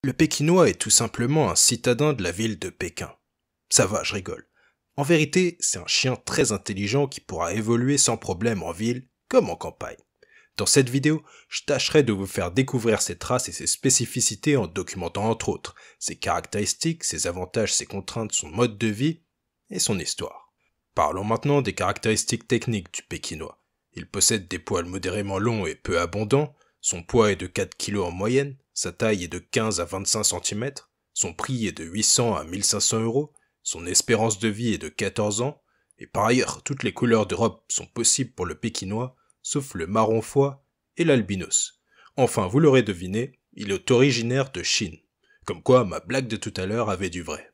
Le Pékinois est tout simplement un citadin de la ville de Pékin. Ça va, je rigole. En vérité, c'est un chien très intelligent qui pourra évoluer sans problème en ville comme en campagne. Dans cette vidéo, je tâcherai de vous faire découvrir ses traces et ses spécificités en documentant entre autres ses caractéristiques, ses avantages, ses contraintes, son mode de vie et son histoire. Parlons maintenant des caractéristiques techniques du Pékinois. Il possède des poils modérément longs et peu abondants, son poids est de 4 kg en moyenne, sa taille est de 15 à 25 cm, son prix est de 800 à 1500 euros, son espérance de vie est de 14 ans, et par ailleurs, toutes les couleurs de robe sont possibles pour le Pékinois, sauf le marron foie et l'albinos. Enfin, vous l'aurez deviné, il est originaire de Chine. Comme quoi, ma blague de tout à l'heure avait du vrai.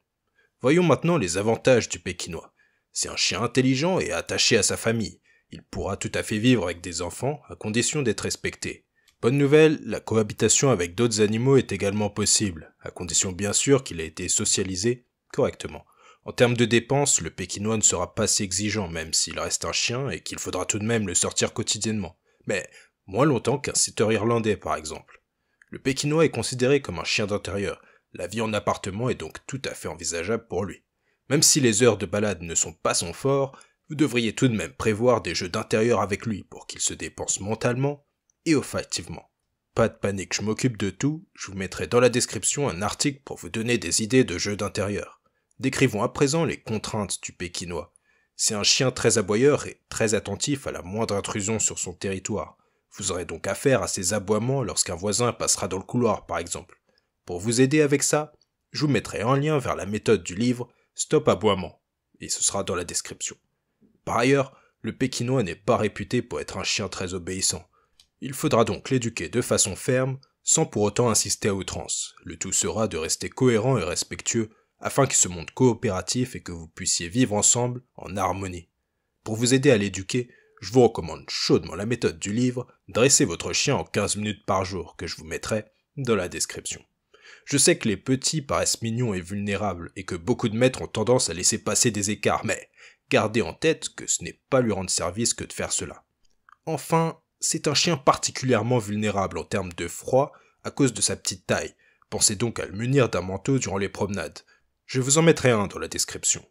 Voyons maintenant les avantages du Pékinois. C'est un chien intelligent et attaché à sa famille. Il pourra tout à fait vivre avec des enfants, à condition d'être respecté. Bonne nouvelle, la cohabitation avec d'autres animaux est également possible, à condition bien sûr qu'il ait été socialisé correctement. En termes de dépenses, le Pékinois ne sera pas si exigeant même s'il reste un chien et qu'il faudra tout de même le sortir quotidiennement. Mais moins longtemps qu'un setter irlandais par exemple. Le Pékinois est considéré comme un chien d'intérieur. La vie en appartement est donc tout à fait envisageable pour lui. Même si les heures de balade ne sont pas son fort, vous devriez tout de même prévoir des jeux d'intérieur avec lui pour qu'il se dépense mentalement et olfactivement. Pas de panique, je m'occupe de tout, je vous mettrai dans la description un article pour vous donner des idées de jeux d'intérieur. Décrivons à présent les contraintes du Pékinois. C'est un chien très aboyeur et très attentif à la moindre intrusion sur son territoire. Vous aurez donc affaire à ses aboiements lorsqu'un voisin passera dans le couloir par exemple. Pour vous aider avec ça, je vous mettrai en lien vers la méthode du livre Stop Aboiement, et ce sera dans la description. Par ailleurs, le Pékinois n'est pas réputé pour être un chien très obéissant. Il faudra donc l'éduquer de façon ferme, sans pour autant insister à outrance. Le tout sera de rester cohérent et respectueux, afin qu'il se montre coopératif et que vous puissiez vivre ensemble en harmonie. Pour vous aider à l'éduquer, je vous recommande chaudement la méthode du livre Dressez votre chien en 15 minutes par jour, que je vous mettrai dans la description. Je sais que les petits paraissent mignons et vulnérables, et que beaucoup de maîtres ont tendance à laisser passer des écarts, mais gardez en tête que ce n'est pas lui rendre service que de faire cela. Enfin, c'est un chien particulièrement vulnérable en termes de froid à cause de sa petite taille. Pensez donc à le munir d'un manteau durant les promenades. Je vous en mettrai un dans la description.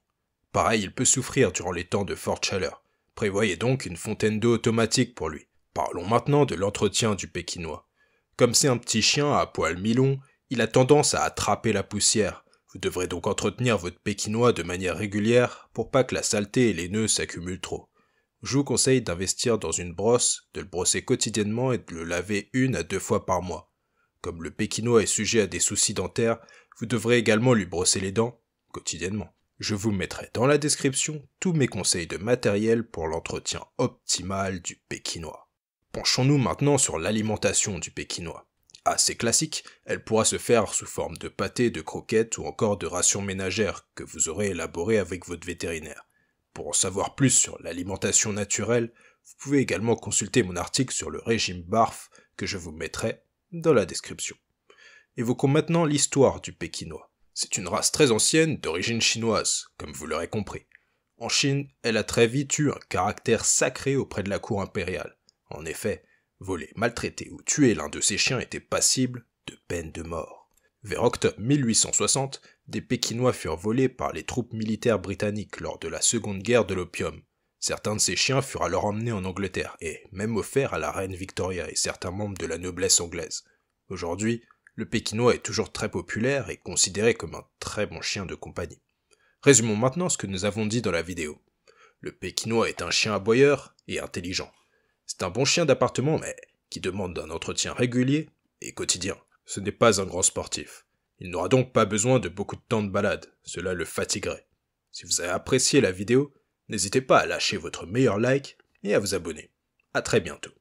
Pareil, il peut souffrir durant les temps de forte chaleur. Prévoyez donc une fontaine d'eau automatique pour lui. Parlons maintenant de l'entretien du Pékinois. Comme c'est un petit chien à poils mi-longs, il a tendance à attraper la poussière. Vous devrez donc entretenir votre Pékinois de manière régulière pour pas que la saleté et les nœuds s'accumulent trop. Je vous conseille d'investir dans une brosse, de le brosser quotidiennement et de le laver 1 à 2 fois par mois. Comme le Pékinois est sujet à des soucis dentaires, vous devrez également lui brosser les dents quotidiennement. Je vous mettrai dans la description tous mes conseils de matériel pour l'entretien optimal du Pékinois. Penchons-nous maintenant sur l'alimentation du Pékinois. Assez classique, elle pourra se faire sous forme de pâté, de croquettes ou encore de rations ménagères que vous aurez élaborées avec votre vétérinaire. Pour en savoir plus sur l'alimentation naturelle, vous pouvez également consulter mon article sur le régime BARF que je vous mettrai dans la description. Évoquons maintenant l'histoire du Pékinois. C'est une race très ancienne d'origine chinoise, comme vous l'aurez compris. En Chine, elle a très vite eu un caractère sacré auprès de la cour impériale. En effet, voler, maltraiter ou tuer l'un de ses chiens était passible de peine de mort. Vers octobre 1860, des Pékinois furent volés par les troupes militaires britanniques lors de la Seconde Guerre de l'opium. Certains de ces chiens furent alors emmenés en Angleterre et même offerts à la reine Victoria et certains membres de la noblesse anglaise. Aujourd'hui, le Pékinois est toujours très populaire et considéré comme un très bon chien de compagnie. Résumons maintenant ce que nous avons dit dans la vidéo. Le Pékinois est un chien aboyeur et intelligent. C'est un bon chien d'appartement mais qui demande un entretien régulier et quotidien. Ce n'est pas un grand sportif. Il n'aura donc pas besoin de beaucoup de temps de balade, cela le fatiguerait. Si vous avez apprécié la vidéo, n'hésitez pas à lâcher votre meilleur like et à vous abonner. À très bientôt.